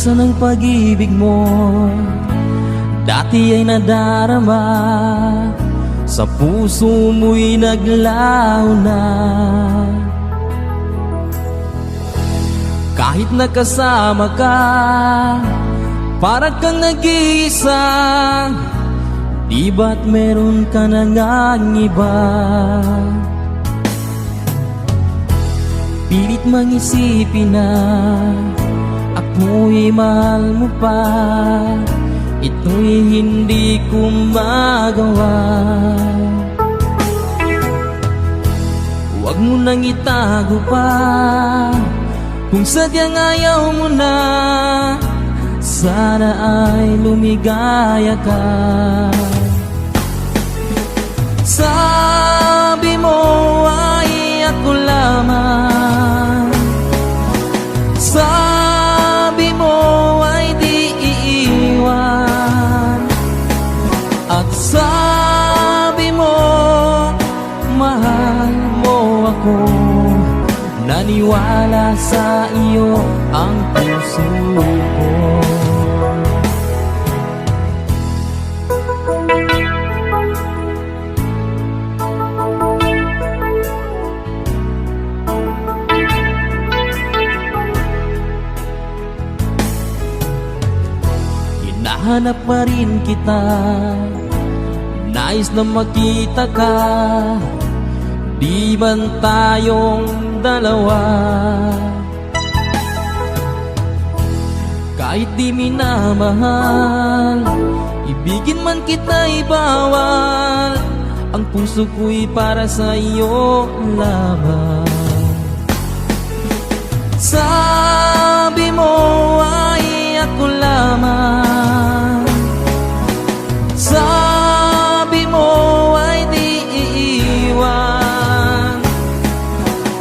Asan ang pag-ibig mo? Dati ay nadarama, sa puso mo'y naglaho na. Kahit nakasama ka, parang kang nag-iisa. Di ba't meron ka na ngang iba? Pilit mang isipin na ako'y mahal mo pa. Ito'y hindi ko magawa. Huwag mo nang itago pa, kung sadyang ayaw mo na. Sana ay lumigaya ka. Sabi mo ay ako lamang, sabi mo ay di iiwan, at sabi mo mahal mo ako. Naniwala sa iyo ang puso ko. Hinahanap pa rin kita, nais na makita ka. Di man tayong dalawa, kahit di minamahal, ibigin man kita'y bawal. Ang puso ko'y para sa iyo lamang. Sabi mo ay ako lamang, sabi mo ay di iiwan,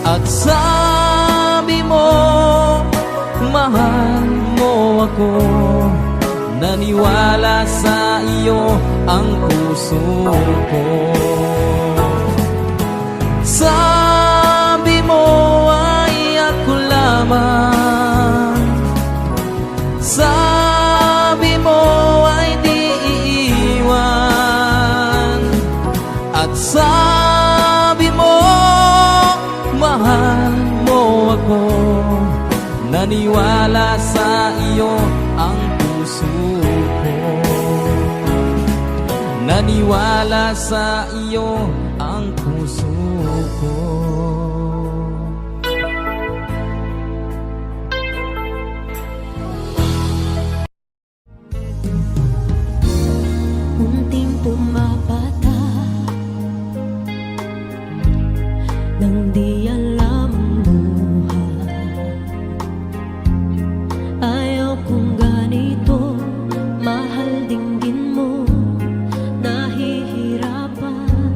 at sabi mo mahal mo ako. Naniwala sa iyo ang puso ko. Sabi mo ay ako lamang, sabi mo ay di iiwan, at sabi mo mahal mo ako. Naniwala sa iyo ang puso ko. Naniwala sa iyo ang puso ko. Munting pumapata nang di alam ang buhay. Ayaw kong ganito, mahal dinggin mo, nahihirapan.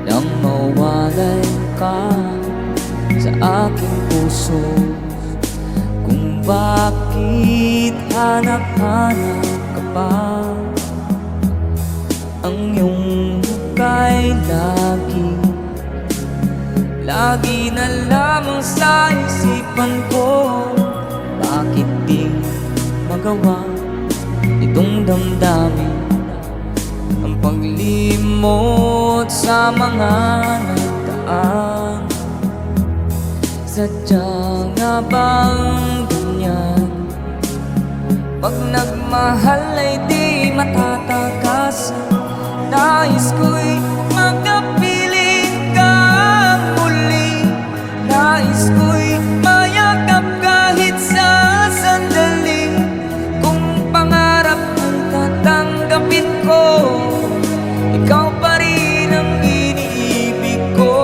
nang mawalay ka sa aking puso. Kung bakit hanap-hanap ka pa, ang iyong hukay lagi na lamang sa isipan ko. Bakit di magawa itong damdamin ang paglimot sa mga nagdaan? Sadya nga bang ganyan? Pag nagmahal ay di matatakasan. Nais ko'y makapiling kang muli. Nais ko'y mayakap kahit sa sandali. Kung pangarap ang tatanggapin ko, ikaw pa rin ang iniibig ko.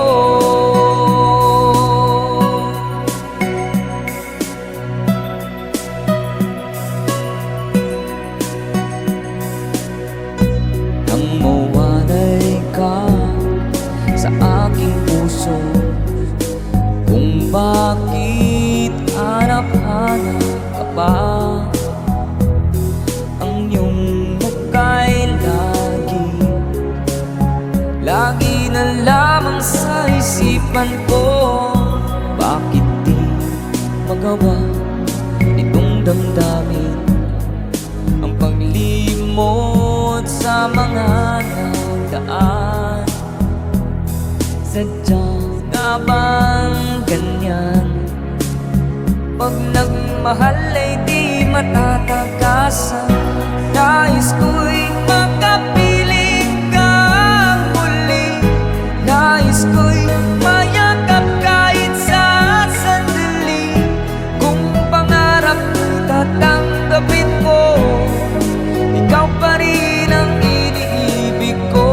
Nang mawalay ka sa aking puso, kung bakit hanap-hanap ka pa, ang iyong hukay lagi na lamang sa isipan ko. Bakit di magawa itong damdamin ang paglimot sa mga nagdaan? Sadya nga bang ganyan? Pag nagmahal ay di matatagasan. Nais ko'y makapiling kang muli. Nais ko'y mayakap kahit sa sandali. Kung pangarap ko'y tatanggapin ko, ikaw pa rin ang iniibig ko.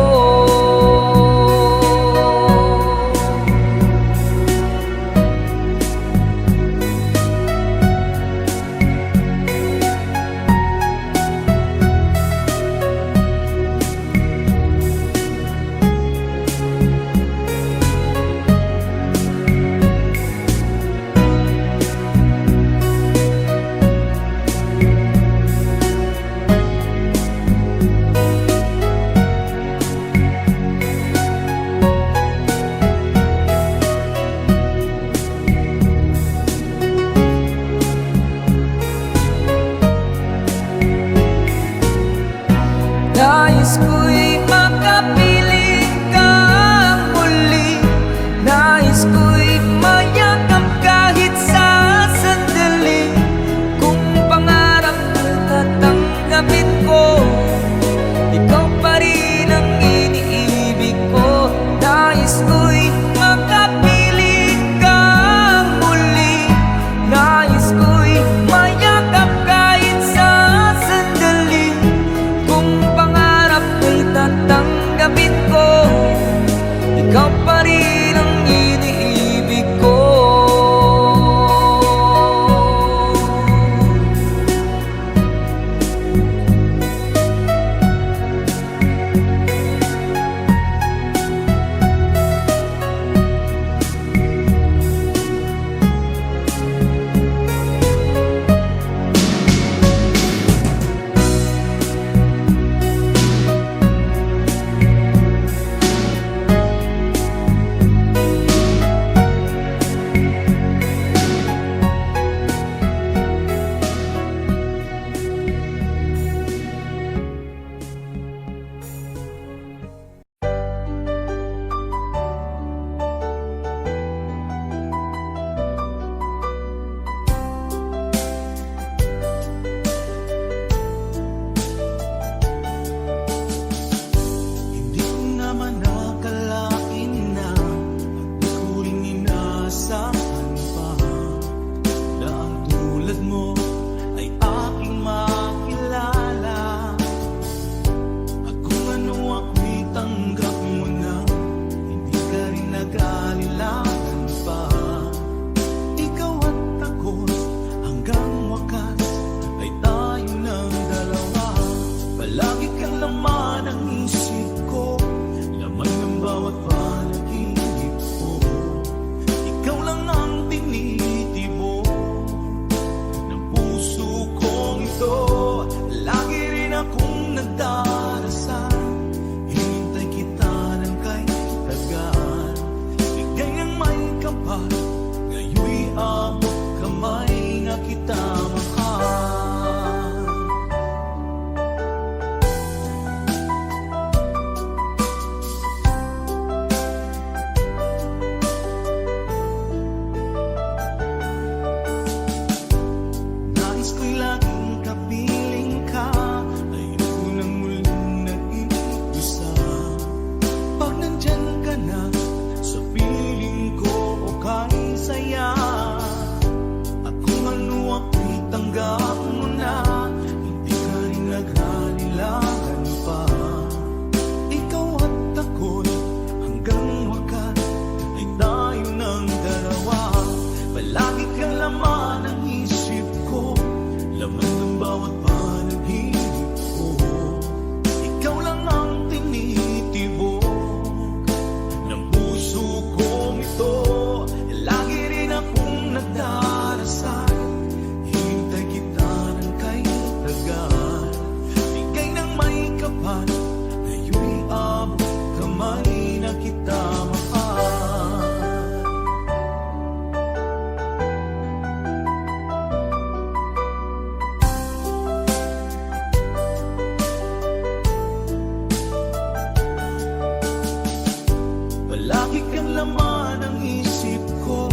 laman ng isip ko,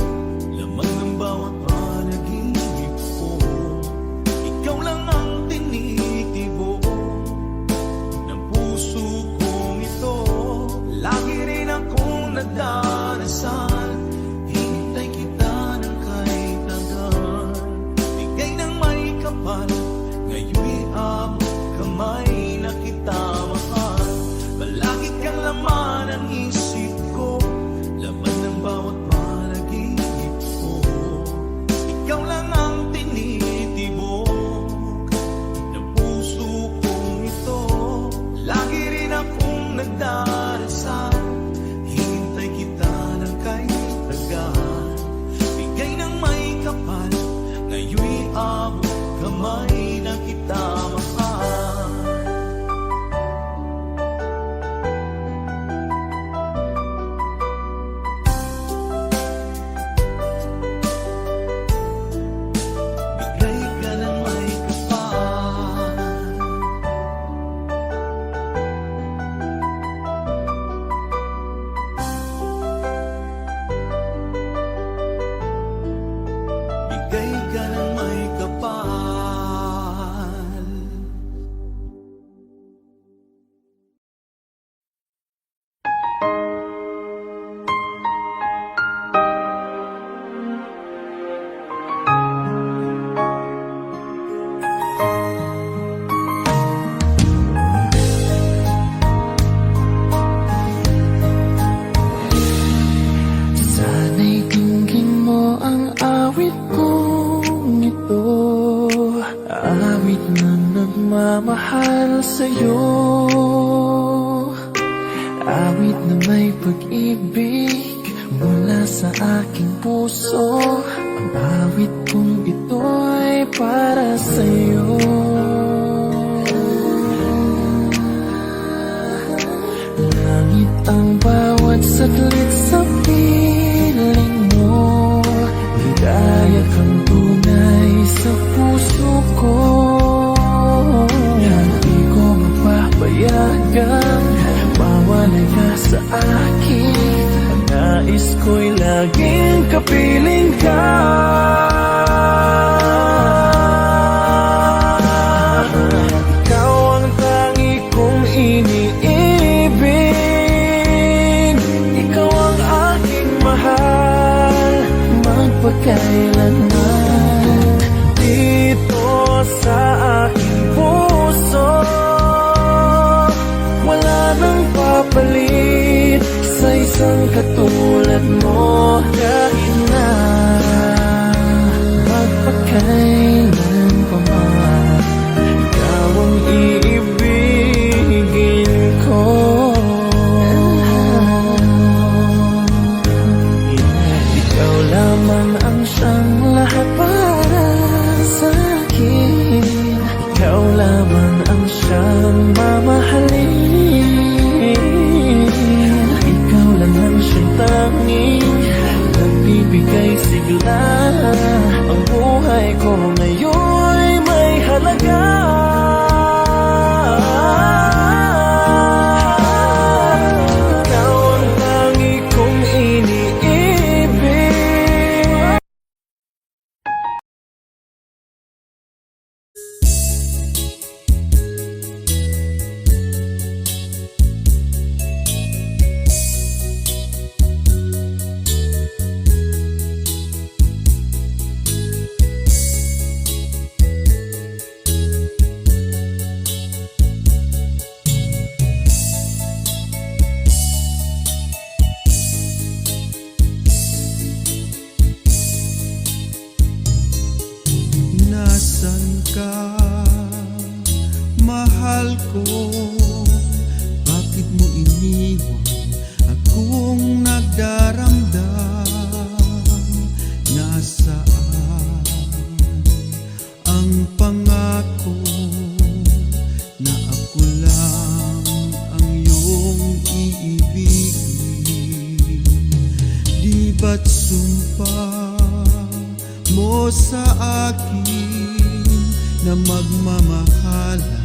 laman ng bawat panaginip ko. Ikaw lang ang tinitibo ng puso kong ito. Lagi rin akong nagdarasal, hintay kita ng kahit hanggan. Bigay ng may kapal, ngayon'y abot kamay na kita mahal. Palagi kang laman ng isip ko, laman ng bawat panaginip ko. Ikaw lang ang tinitibok ng puso kong ito. Lagi rin akong nagdarasal, hintay kita ng kahit tagal. Bigay ng may kapal, ngayon'y abot kamay na kita mahal. Bigay ka ng may kapal. Bigay ka ng may kapal. Sana'y dinggin mo ang awit kong ito, awit na nagmamahal sa'yo, awit na may pag-ibig mula sa aking puso. Ang awit kong ito ay para sa'yo. Langit ang bawat saglit sa piling mo, ligaya kang tunay sa puso ko. Hindi ko mapapayagan mawalay ka sa akin. Ang nais ko'y laging kapiling ka. Ikaw ang tangi kong iniibig, ikaw ang aking mahal magpakailanman. Dito sa aking puso, wala nang papalit sa isang katulad mo. Kahit na magpakailan pa man, ikaw ang iibigin ko. Ikaw lamang ang siyang lahat para sa akin. Ikaw lamang ang siyang mamahalin. Ikaw lang ang siyang tanging nagbibigay sigla. Ang buhay ko ngayon'y may halaga. Ikaw ang tangi kong iniibig. Nasaan ka, mahal ko? Bakit mo iniwan akong nagdaramdam? Nasaan ang pangako na ako lang ang iyong iibigin? Di ba't sumpa mo sa akin na magmamahalan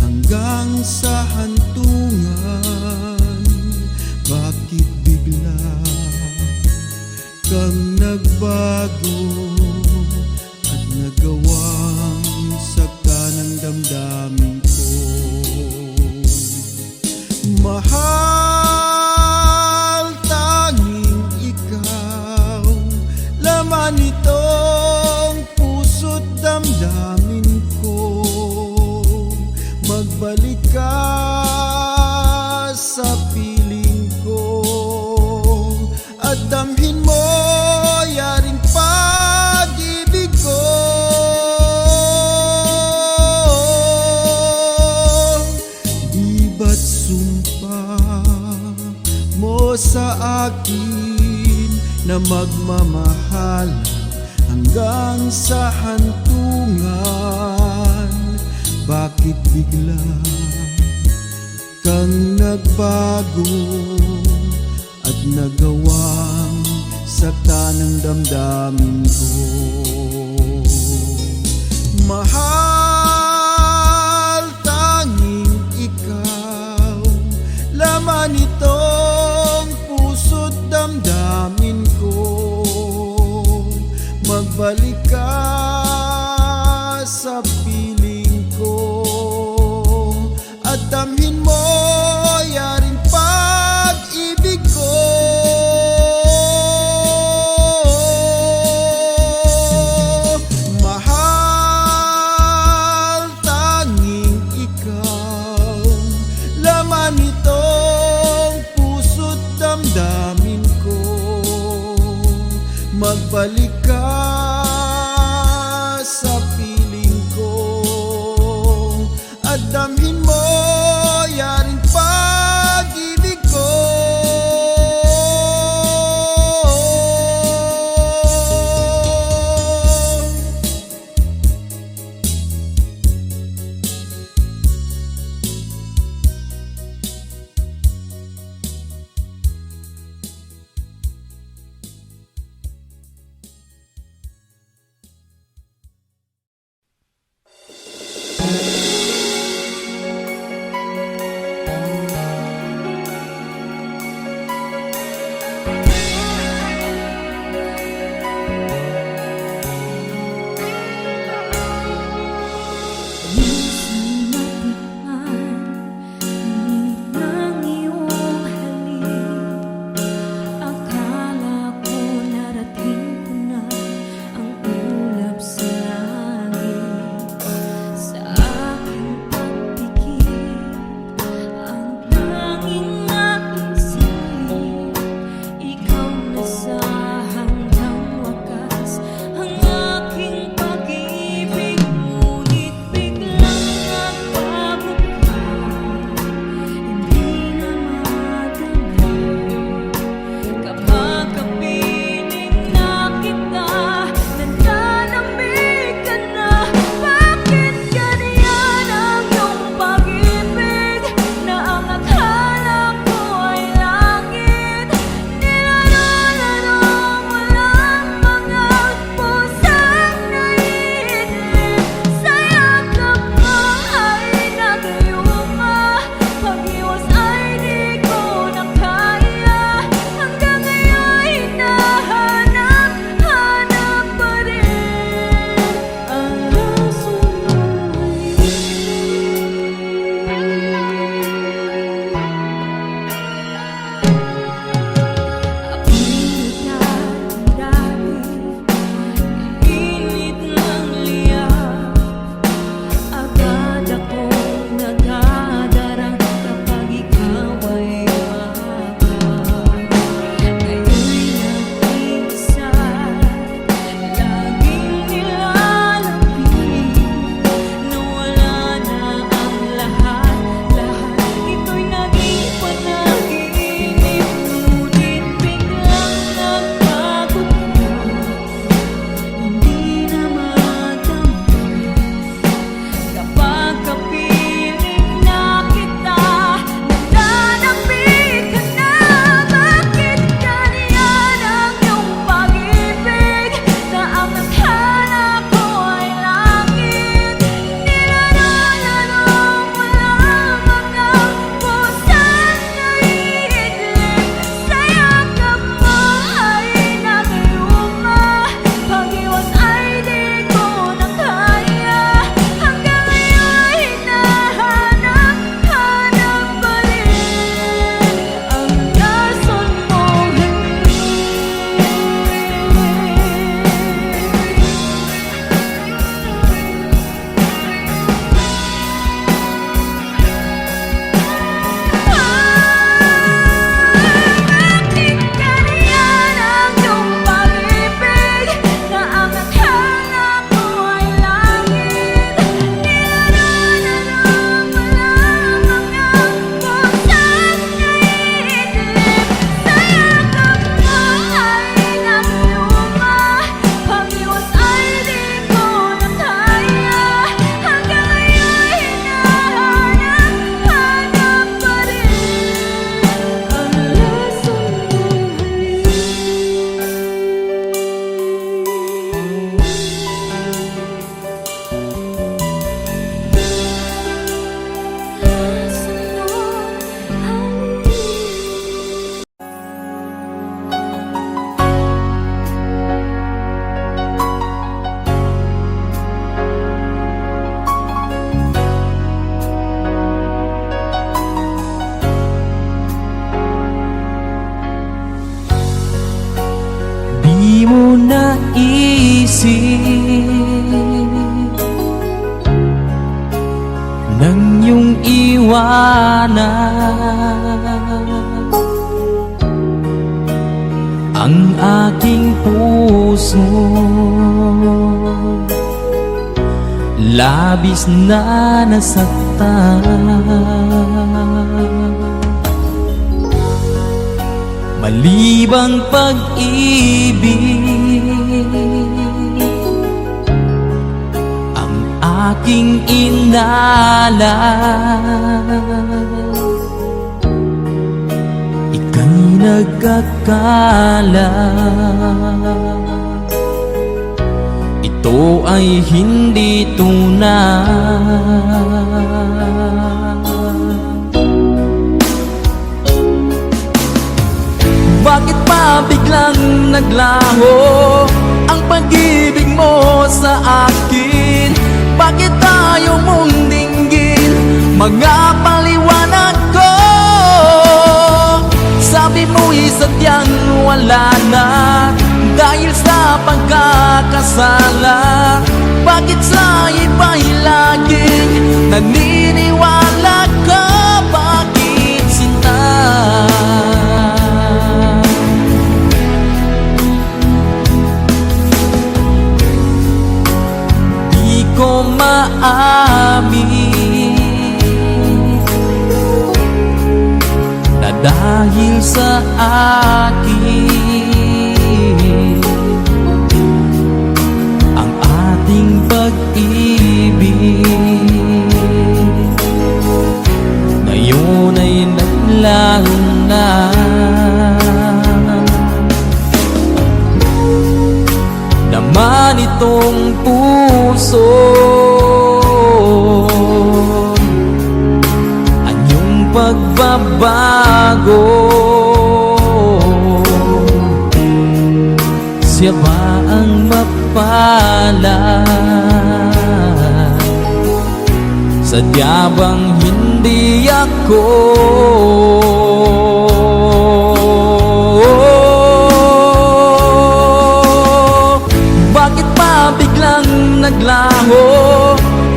hanggang sa hantungan? Bakit bigla mo sa akin na magmamahalan hanggang sa hantungan. Bakit bigla kang nagbago at nagawang sakta ng damdamin ko? Mahal, tanging ikaw, laman itong puso't damdamin ko. Magbalik ka sa piling ko at damhin mo yaring pag-ibig ko. Mahal, tanging ikaw, laman itong puso't damdamin ko. Magbalik ka sa piling ko at damhin mo yaring pag-ibig ko. di mo naisip nang iyong iwanan ang aking puso. Labis na nasaktan, malibang pag-ibig ang aking inalan. Ika'y nagkakala ito ay hindi tunay. Bakit pa biglang naglaho ang pag-ibig mo sa akin? Bakit tayo mong dinggin mga paliwanag ko? Sabi mo'y sadyang wala na dahil sa pagkakasala. Bakit sa iba'y laging naniniwala ka? Bakit sinta? Di ko maamin na dahil sa akin ang ating pag-ibig ngayon ay naglaho na. Naman itong puso anyong pagbabago. Siya ba ang mapalad? Sadya bang hindi ako? Bakit pa biglang naglaho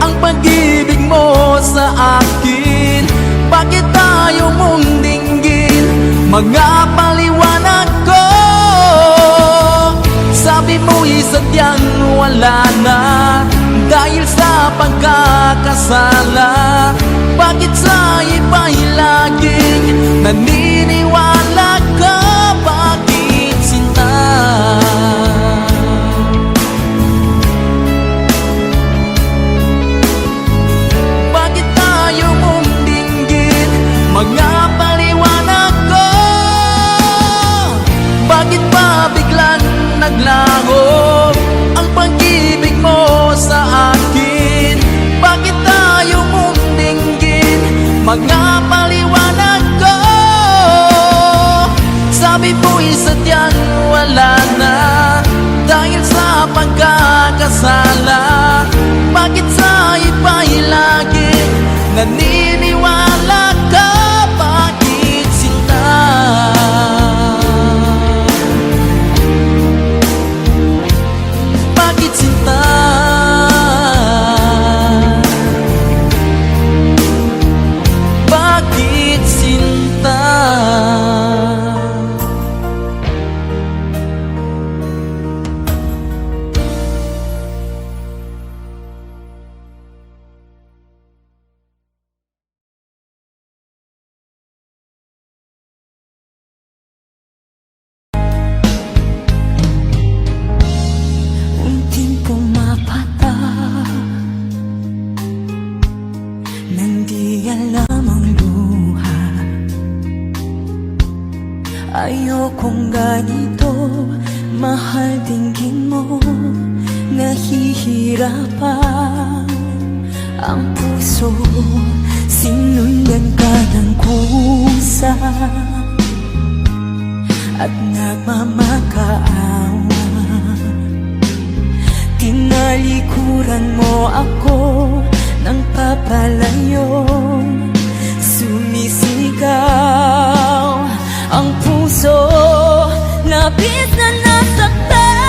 ang pag-ibig mo sa akin? Bakit tayo mong dinggin mga paliwanag ko? Sabi mo'y sadyang wala na dahil sa pagkakasala. Bakit sa iba'y laging naniniwala ka? Bakit sinta? Bakit tayo mong dinggin mga paliwanag ko? Bakit pa biglang naglaho ang pag-ibig mo sa akin? Bakit tayo mong dinggin mga paliwanag ko? Sabi mo'y sadyang wala na dahil sa pagkakasala. Bakit sa iba'y laging naniniwala ka? Bakit sinta? Bakit sinta? Bakit sinta? Unting pumapata nang di alam ang luha. Ayokong ganito, mahal dinggin mo. Nahihirapan ang puso, sinundan ka ng kusa at nagmamakaawa. Tinalikuran mo ako ng papalayo, sumisigaw ang puso, labis na nasaktan.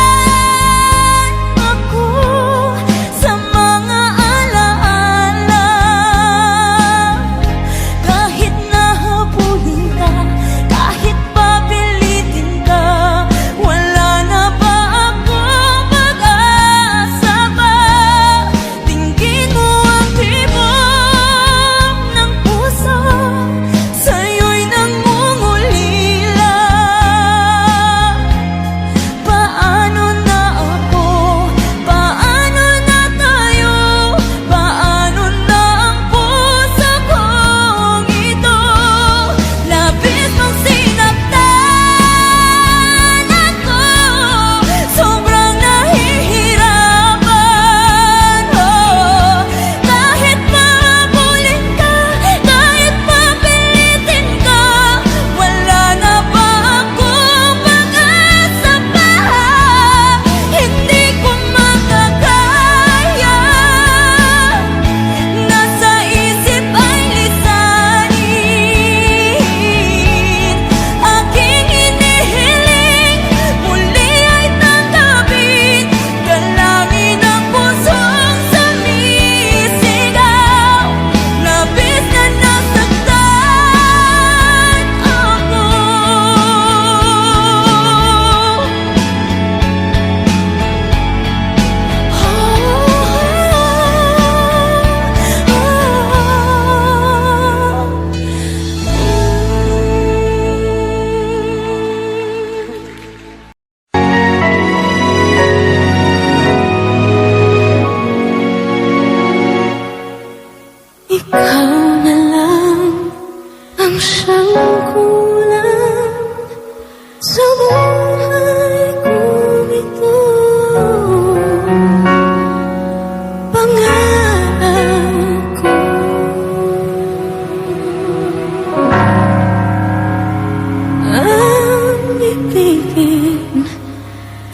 ibigin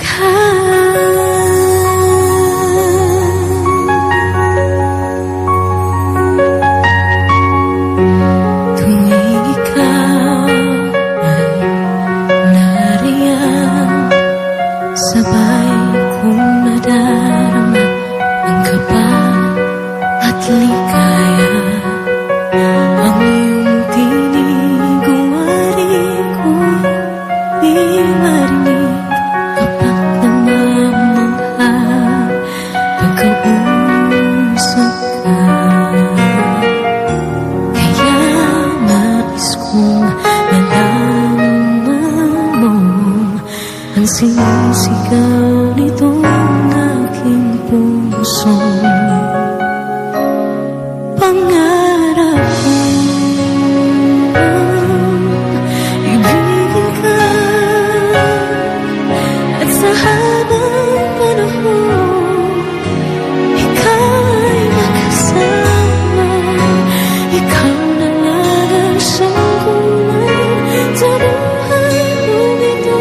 ka. Tuwing ikaw ay nariyan, sabay kong nadarama ang kaba at ligaya. Ang iyong tinig wari ko di marinig kapag namamangha pagkausap ka. Kaya nais kong nalaman mo ang sinisigaw nitong aking puso. Pangarap kong ibigin ka at sa habang panahon ikaw ay makasama. Ikaw na lang ang siyang kulay sa buhay kong ito.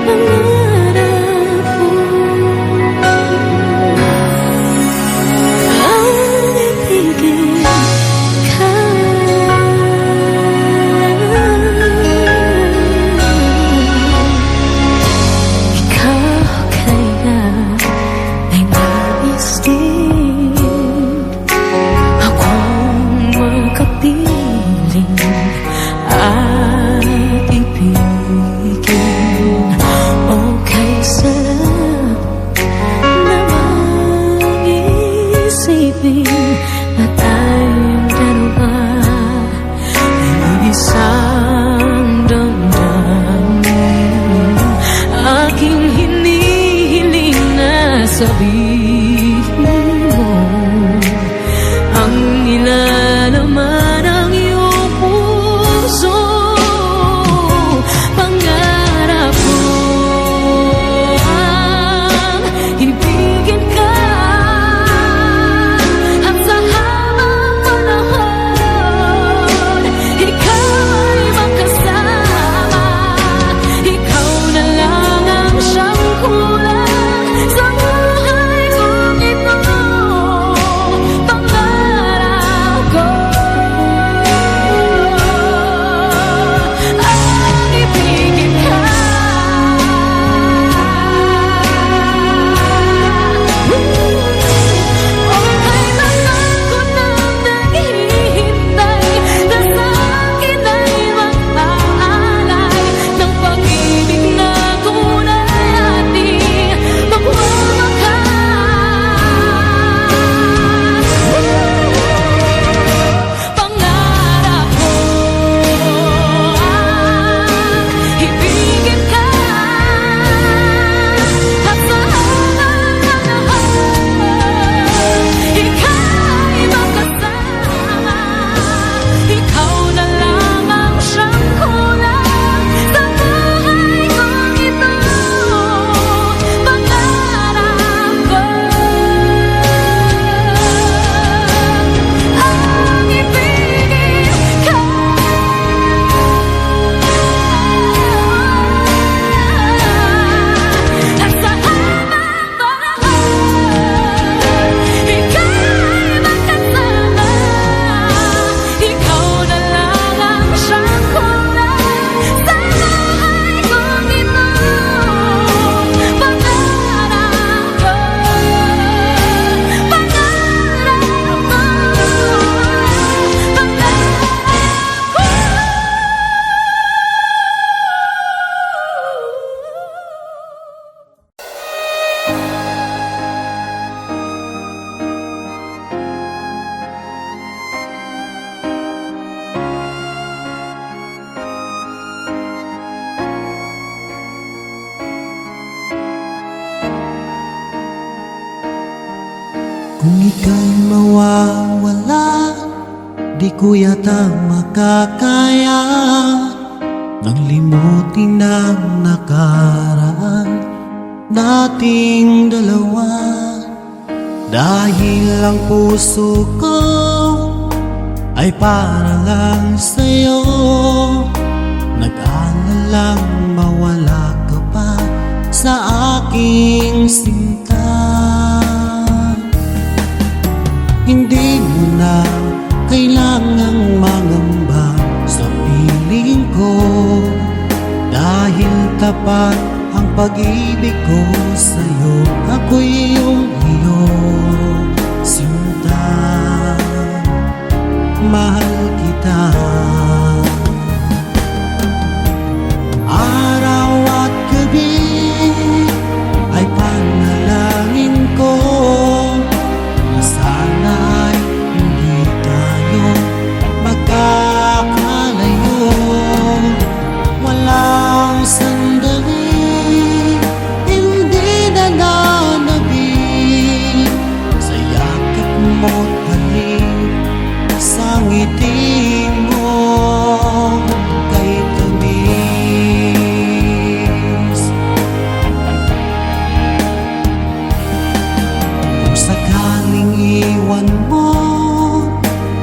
Pangarap ko ang ibigin ka. Ikaw kaya ay nais din akong makapiling at ibigin. O kay sarap namang isipin na tayong dalawa ay isang damdamin. Aking hinihiling na sabihin mo ang nilalaman ng iyong puso. Pangarap ko ang ibigin ka at sa habang panahon ikaw ay makasama. Ikaw na lang ang siyang kulang sa buhay kong ito. Pangarap ko ang ibigin ka. O kailangan ko nang naghihintay na sa akin ay mag-aalay ng pag-ibig na tunay ating magwawakas. Pangarap ko ang ibigin ka at sa habang panahon ikaw ay makasama. Ikaw na lang ang siyang kulang sa buhay kong ito. Pangarap ko ang ibigin ka at sa habang panahon ikaw ay makasama. Ikaw na lang ang siyang kulang sa buhay kong ito. Pangarap ko, pangarap ko, Kung ika'y mawawala, di ko yata makakaya nang limutin ang nakaraan nating dalawa. Dahil ang puso ko ay para lang sa'yo, nag-aalala lang mawala ka pa sa aking sinta. Hindi mo na kailangang mangamba sa piling ko, dahil tapat ang pag-ibig ko sa'yo. Ako'y iyong sinta, mahal kita. Araw at gabi ay panalangin ko na sana'y hindi tayo magkakalayo. Walang sandali hindi nananabik sa yakap mo't halik, sa ngiti mo kay tamis. Kung sakaling iwan mo,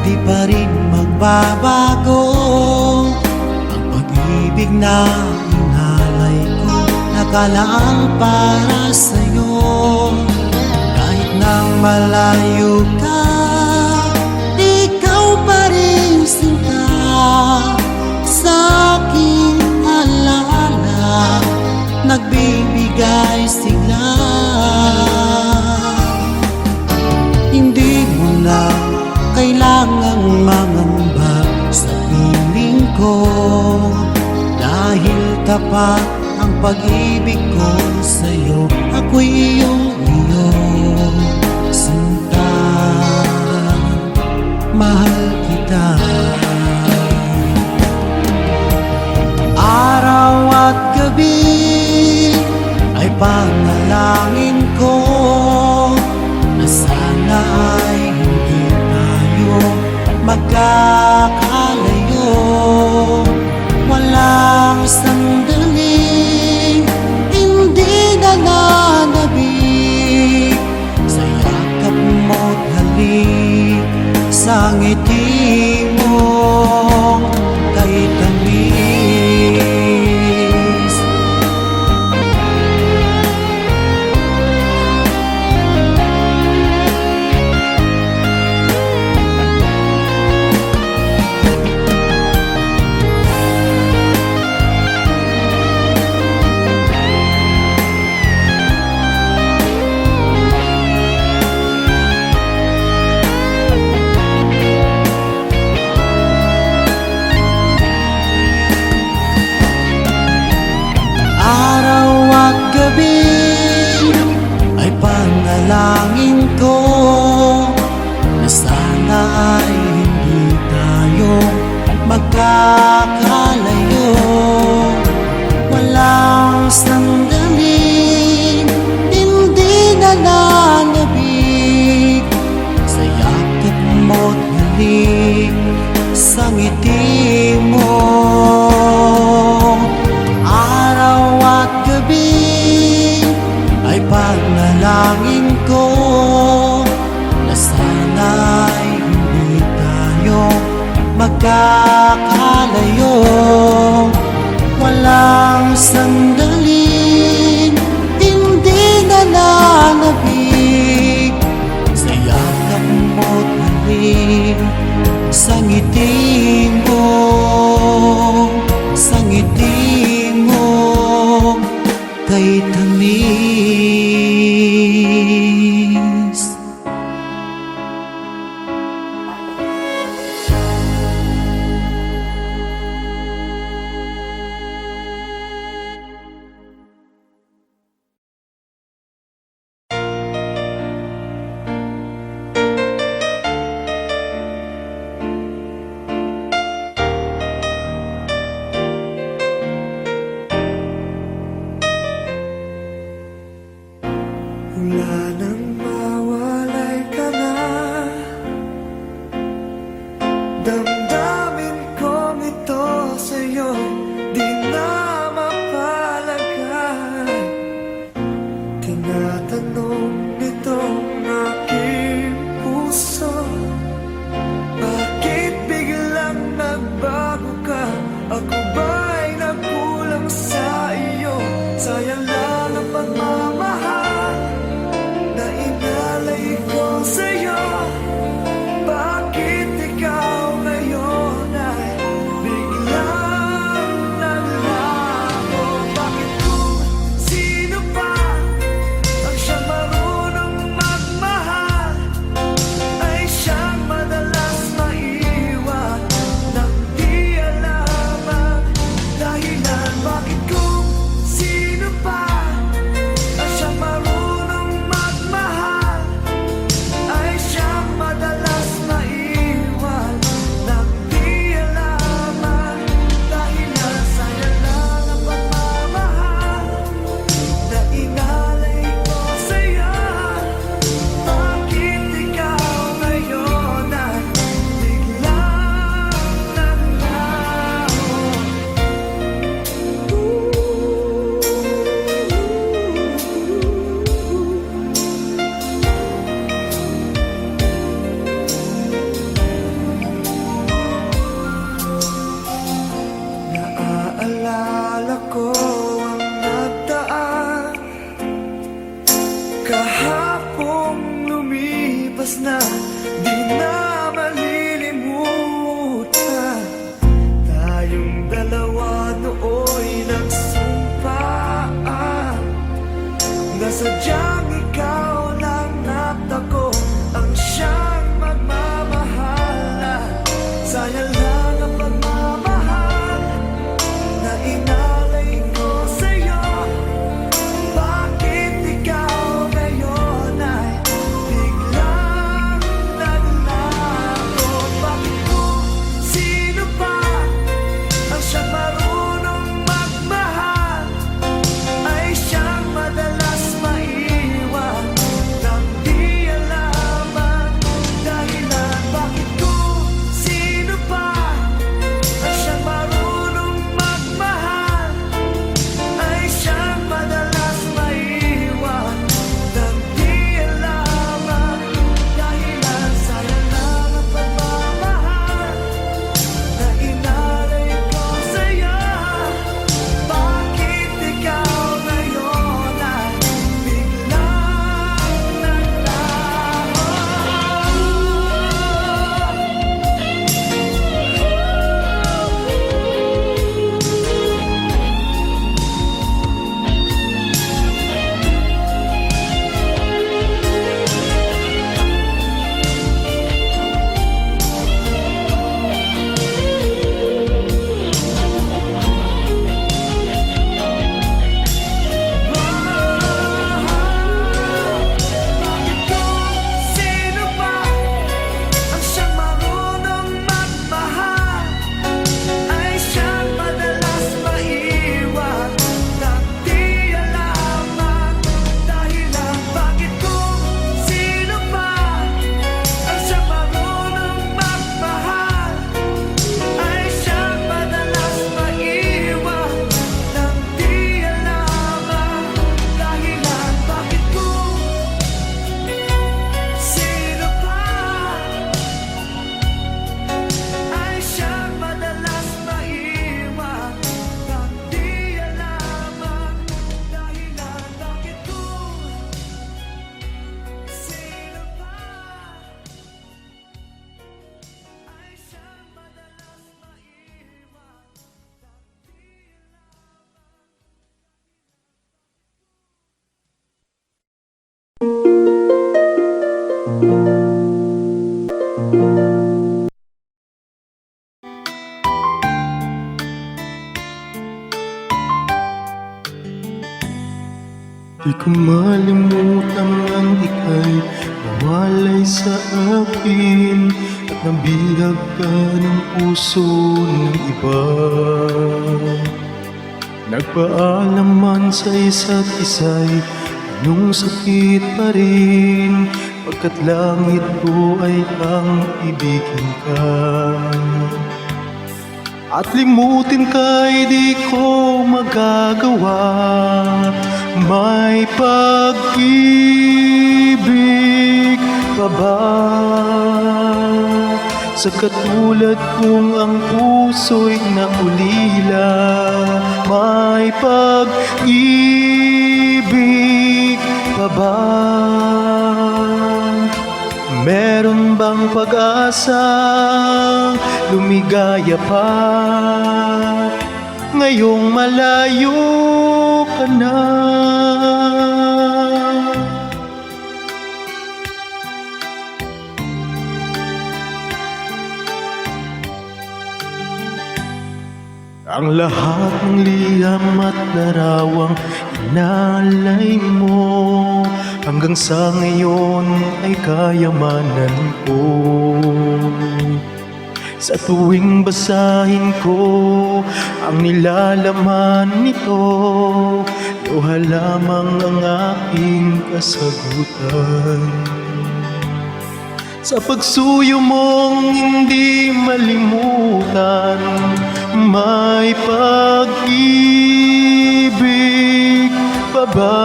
di pa rin magbabago ang pag-ibig na inalay ko, nakalaang para sa'yo. Kahit na malayo ka, ikaw pa rin sinta sa aking alaala, nagbibigay sigla. Hindi mo na kailangang mangamba sa piling ko, dahil tapat ang pag-ibig ko sa'yo. Ako'y iyong sinta, mahal kita. Araw at gabi ay panalangin ko na sana ay hindi tayo magkakalayo. Walang sandali hindi nananabik sa yakap mo't halik, sa ngiti mo kay tamis. Ay panalangin ko na sana ay hindi tayo magkakalayo. Walang sandali hindi nananabik sa yakap mo't halik, sa ngiti mo. Araw at gabi ay panalangin ko na sana ay hindi tayo magkakalayo. Walang sandali hindi nananabik sa yakap mo't halik, sa ngiti mo, sa ngiti mo kay tamis. Di ko malimutan ang ika'y nawalay sa akin at nabihag ka ng puso ng iba. Nagpaalam man sa isa't isa'y anong sakit pa rin, pagkat langit ko ay ang ibigin ka. At limutin ka'y di ko magagawa, may pag-ibig pa ba? Sa katulad kong ang puso'y naulila, may pag-ibig pa ba? Meron bang pag-asa lumigaya pa? Ngayong malayo ka na. Ang lahat ng liham at larawang inalay mo, hanggang sa ngayon ay kayamanan ko. Sa tuwing basahin ko ang nilalaman nito, luha lamang ang aking kasagutan. Sa pagsuyo mong hindi malimutan, may pag-ibig pa ba?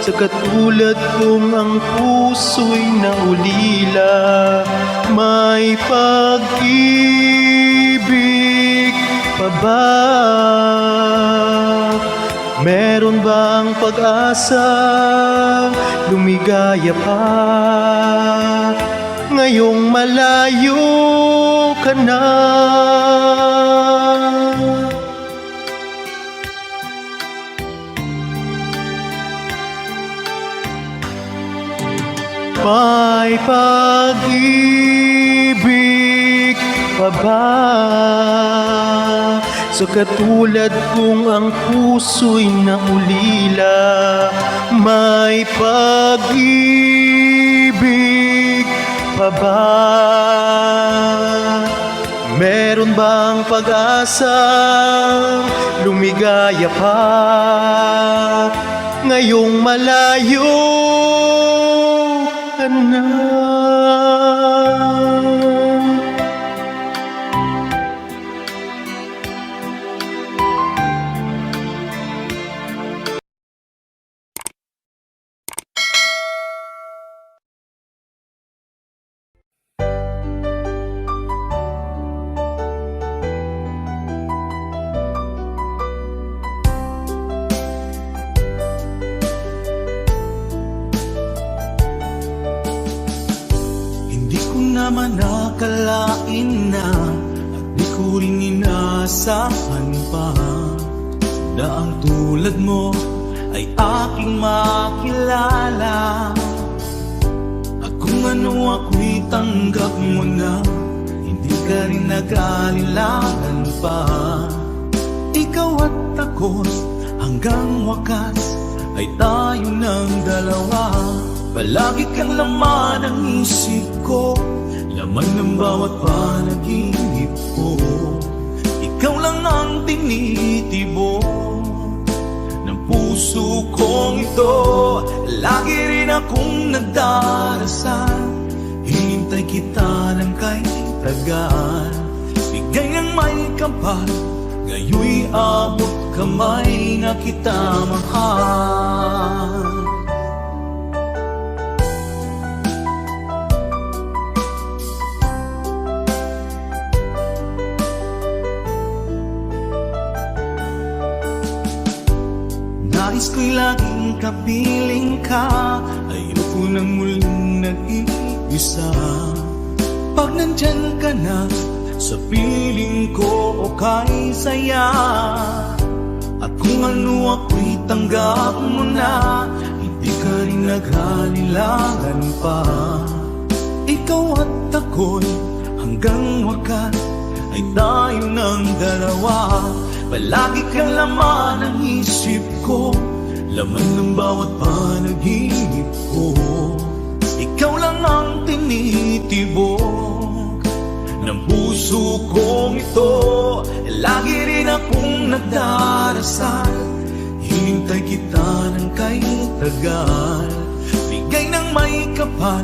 Sa katulad kong ang puso'y naulila, may pag-ibig pa ba? Meron bang pag-asa lumigaya pa? Ngayong malayo ka na. May pag-ibig pa ba? Sa katulad kong ang puso'y naulila, may pag-ibig pa ba? Meron bang pag-asa lumigaya pa? Ngayong malayo ka na. Naman nakalain na at di ko rin inaasahan pa na ang tulad mo ay aking makilala. At kung ano ako'y tanggap mo na, hindi ka rin nag-alilangan pa. Ikaw at ako hanggang wakas ay tayo ng dalawa. Palagi kang laman ng isip ko, laman ng bawat panaginip ko. Ikaw lang ang tinitibok ng puso kong ito. Lagi rin akong nagdarasal, hinintay kita ng kay tagal. Bigay ng may kapal, ngayoy abot kamay na kita mahal. Nais ko'y laging kapiling ka, ayoko nang muling nag-iisa. Pag nandyan ka na, sa piling ko okay saya. At kung ano ako'y tanggap mo na, hindi ka rin naghalilangan pa. Ikaw at ako'y hanggang wakas ay tayo ng dalawa. Palagi kang laman ng isip ko, laman ng bawat panaginip ko. Ikaw lang ang tinitibok ng puso kong ito. Lagi rin akong nagdarasal, hinintay kita ng kay tagal. Bigay ng may kapal,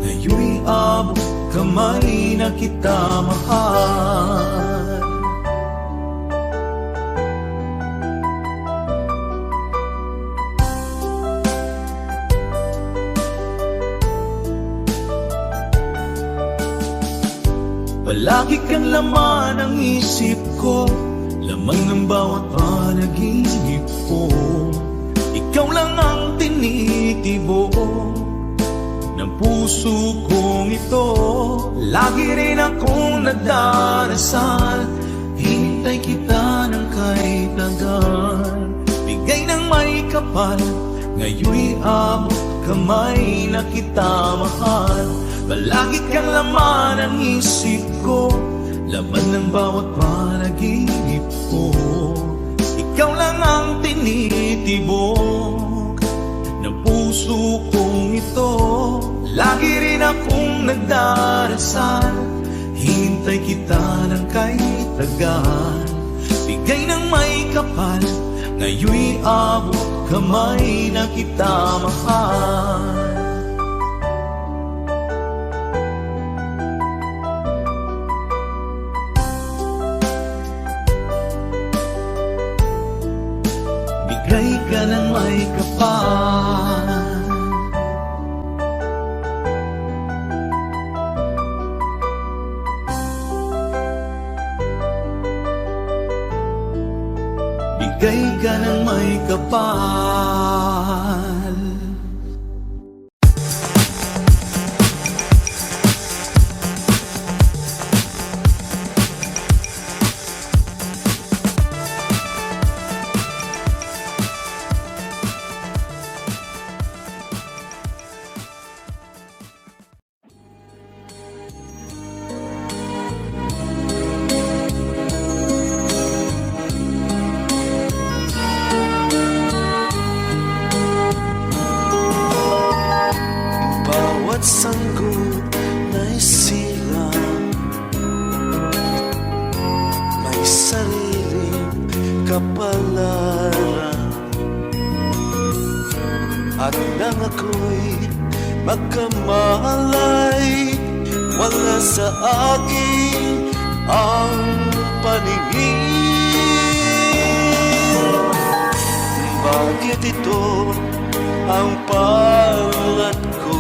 ngayon'y abot kamay na kita mahal. Palagi kang laman ng isip ko, laman ng bawat panaginip ko. Ikaw lang ang tinitibok ng puso kong ito. Lagi rin akong nagdarasal, hinintay kita ng kay tagal. Bigay ng may kapal, ngayon'y abot kamay na kita mahal. Palagi kang laman ng isip ko, laman ng bawat panaginip ko. Ikaw lang ang tinitibok ng puso kong ito. Lagi rin akong nagdarasal, hinintay kita ng kay tagal. Bigay ng may kapal, ngayon'y abot kamay na kita mahal. Bigay ka ng may kapal, bigay ka ng may kapal. Bawat sanggol na'y silang may sariling kapalaran. At nang ako'y magkamalay, wala sa akin ang paningin. Bakit ito ang palad ko?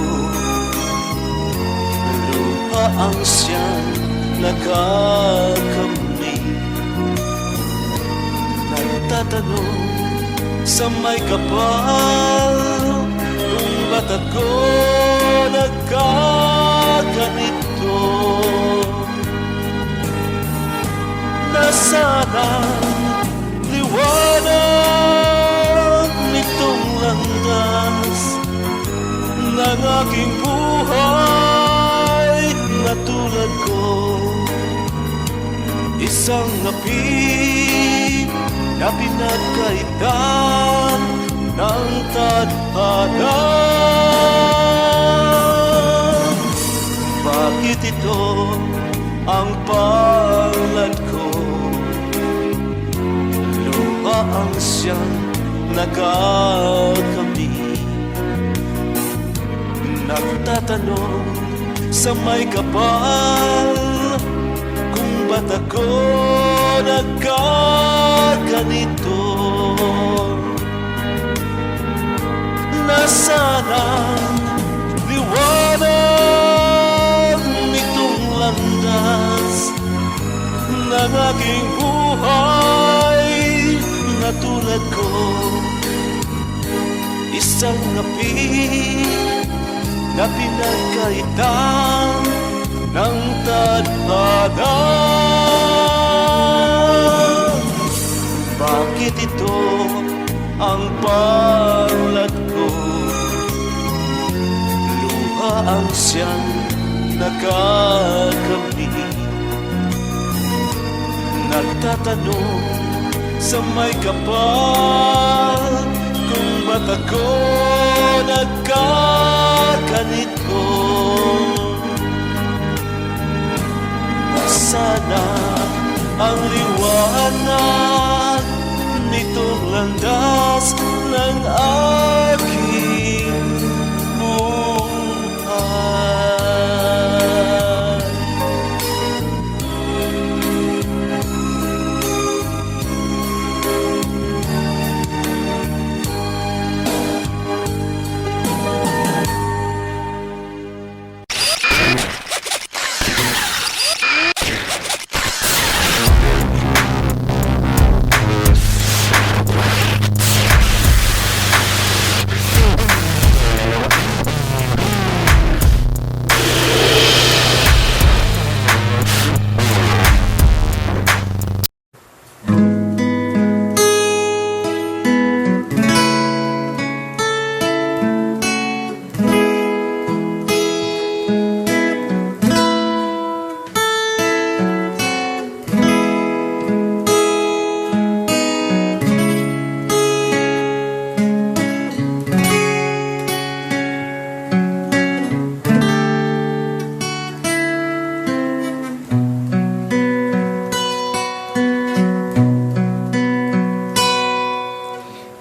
Lupa ang siyang nakakamit. Nagtatanong sa may kapal, kung ba't ako nagkaganito? Nasaan ang liwanag nitong landas ng aking buhay na tulad ko? Isang napi na pinagkaitan ng tadhana. Bakit ito ang palad ko? Luha ang siyang nakakamit. Nagtatanong sa may kapal, kung ba't ako nagkaganito? Nasaan ang liwanag nitong landas ng aking buhay na tulad ko? Isang napi na pinagkaitan ng tadhana. Bakit ito ang palad ko? Luha ang siyang nakakamit. Nagtatanong sa may kapal. Kung ba't ako nagkaganito, sana ang liwanag nitong landas ng aking buhay.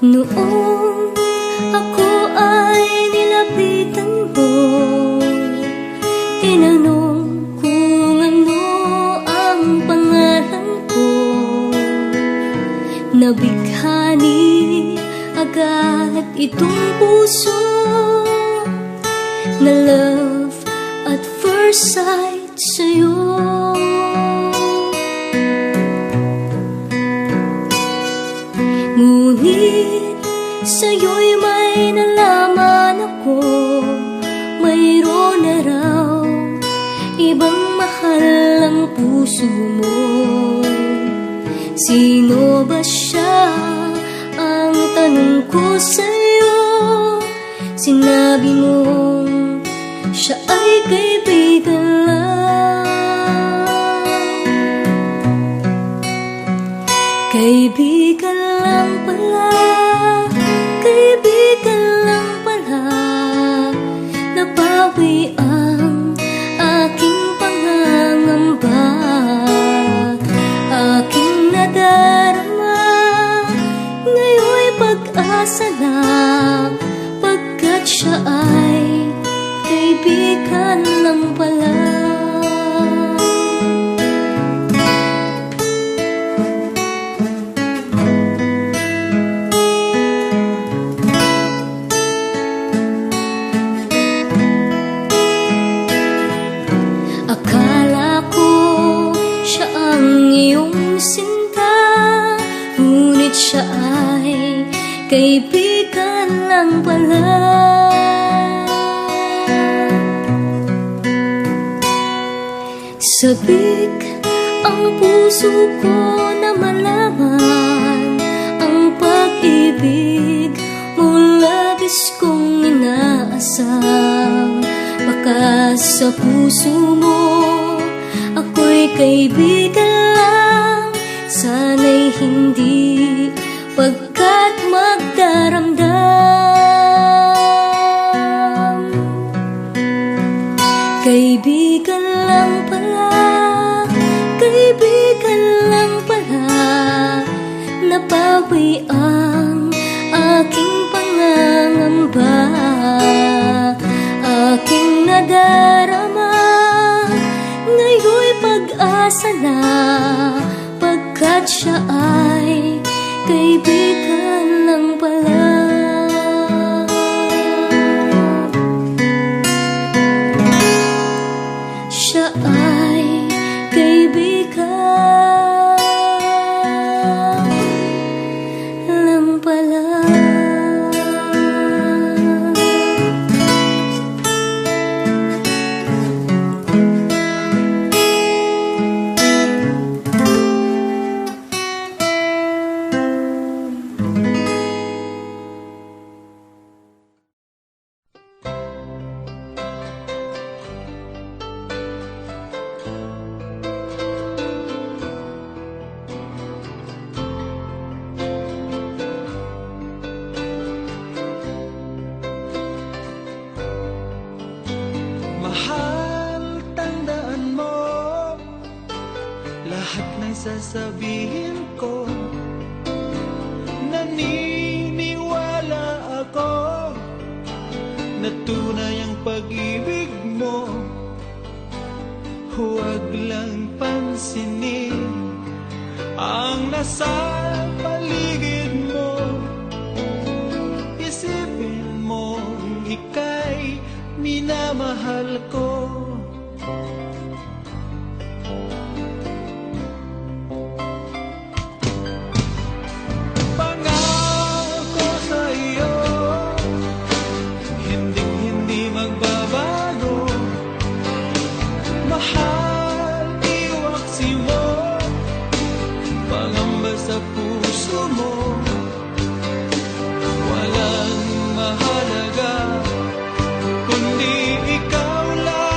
Noong ako ay nilapitan mo, tinanong kung ano ang pangalan ko. Nabighani agad itong puso na love at first sight sa'yo. Ngunit sa'yo'y may nalaman ako, mayroon na raw ibang mahal ang puso mo. Sino ba siya? Ang tanong ko sa'yo. Sinabi mo siya ay kaibigan lang. Kaibigan lang pala, kaibigan lang pala. Nabawi ang aking pangangamba, aking nadarama. Ngayon'y pag-asa na, pagkat siya ay kaibigan lang pala. Akala ko siya ang iyong sinta, ngunit siya ay kaibigan lang pala. Sabik ang puso ko na malaman ang pag-ibig mo, labis kong inaasam. Baka sa puso mo ako'y kaibigan lang, sana'y hindi, pagkat magdaramdam. Kaibigan lang pala, kaibigan lang pala. Nabawi ang aking pangangamba, aking nadarama. Ngayon'y pag-asa na, pagkat siya ay kaibigan lang pala. Siya ay kaibigan lang pala. sasabihin ko, naniniwala ako na tunay ang pag-ibig mo. Huwag lang pansinin ang nasa paligid mo. Isipin mo ika'y minamahal ko. Pangako sa iyo, hindi magbabago. Mahal, iwaksi mo, pangamba sa puso mo. Walang mahalaga kundi ikaw lang.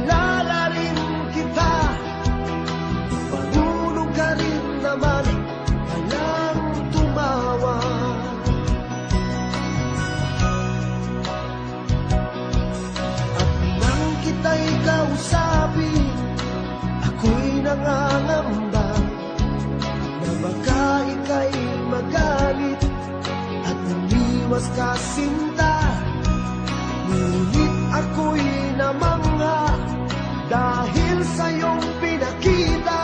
kilala rin kita. Marunong ka rin naman palang tumawa. At nang kita'y kausapin, ako'y nangangamba na baka ika'y magalit at umiwas ka sinta. Ngunit ako'y namangha dahil sa iyong pinakita.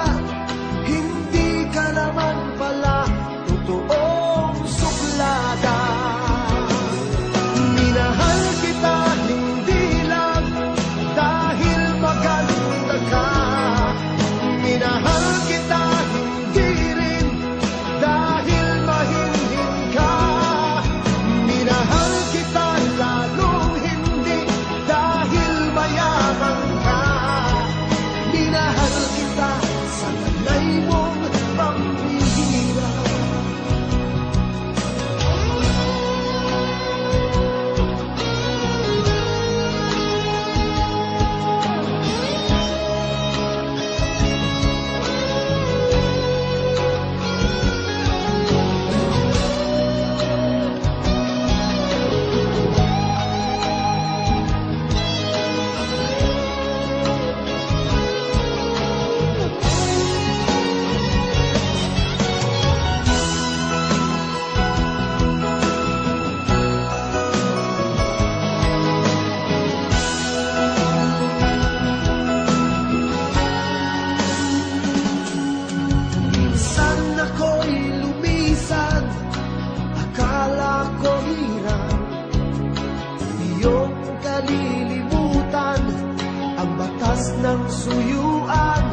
Hindi ka naman pala totoong suplada. Minahal kita hindi lang dahil maganda ka. Minahal kita hindi rin dahil mahinhin ka. Minahal kita lalong hindi dahil mayaman ka. Minahal kita sa nanay mong pambihira. Minsan ako'y lumisan, akala ko hirap iyong kalilimutan ang batas ng suyuan.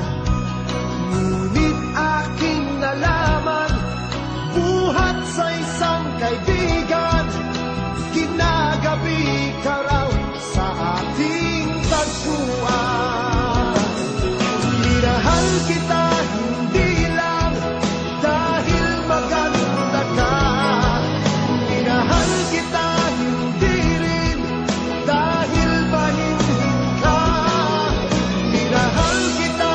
Ngunit aking nalaman, buhat sa isang kaibigan, kinagabi ka raw sa ating tagpuan. Minahal kita hindi lang dahil maganda ka. Minahal kita hindi rin dahil mahinhin ka. Minahal kita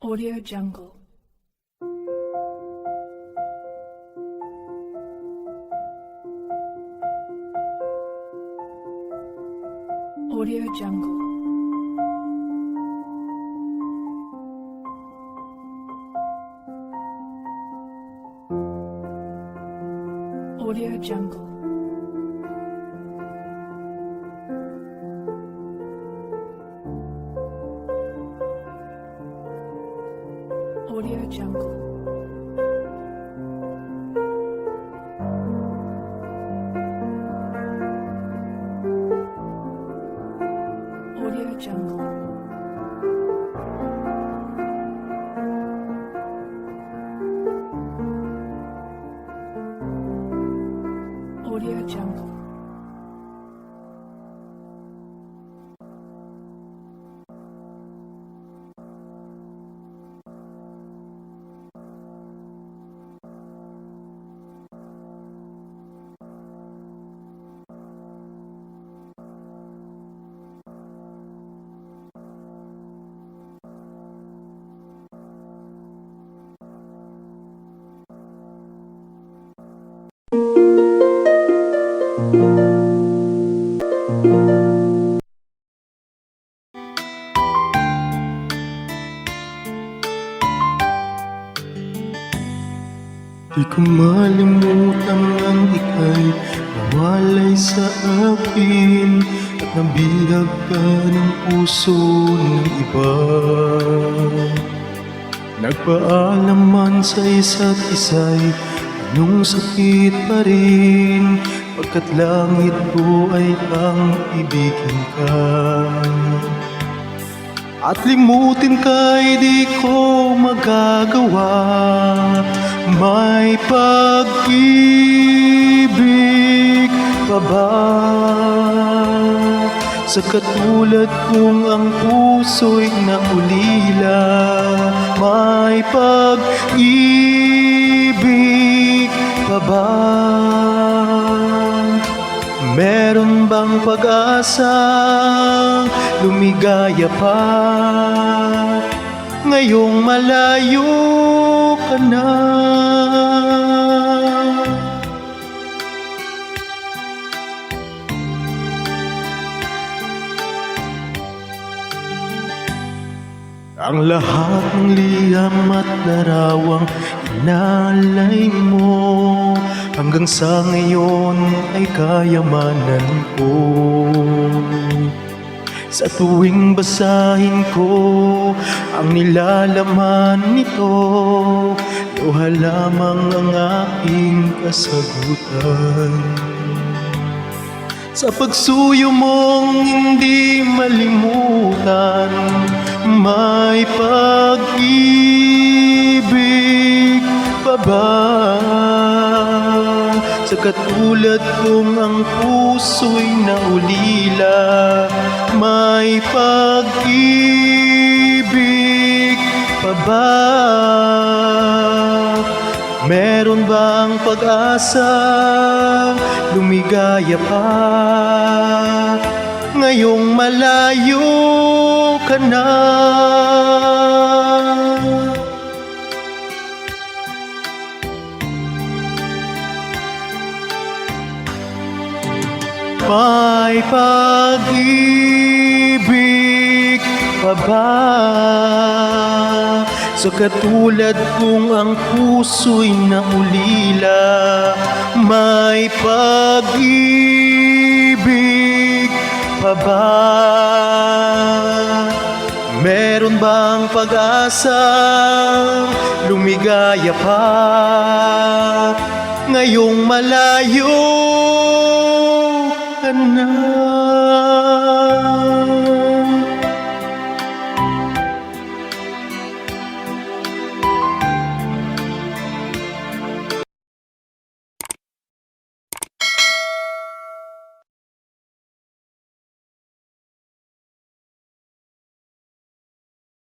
Audio Jungle. Audio Jungle. Audio Jungle. Audio Jungle. Audio Jungle. Audio Jungle. Di ko malimutan ang ika'y nawalay sa akin at nabihag ka ng puso ng iba. Nagpaalam man sa isa't isa'y anong sakit pa rin, pagkat langit ko ay ang ibigin ka. At limutin ka'y di ko magagawa, may pag-ibig pa ba? Sa katulad kong ang puso'y naulila, may pag-ibig pa ba? Meron bang pag-asa lumigaya pa? Ngayong malayo ka na. Ang lahat ng liham at larawang inalay mo, hanggang sa ngayon ay kayamanan ko. Sa tuwing basahin ko ang nilalaman nito, luha lamang ang aking kasagutan. Sa pagsuyo mong hindi malimutan, may pag-ibig pa ba? Sa katulad kong ang puso'y naulila, may pag-ibig pa ba? Meron bang pag-asa lumigaya pa? Ngayong malayo ka na. May pag-ibig pa ba? Sa katulad kong ang puso'y naulila, may pag-ibig pa ba? Meron bang pag-asa lumigaya pa? Ngayong malayo ka na.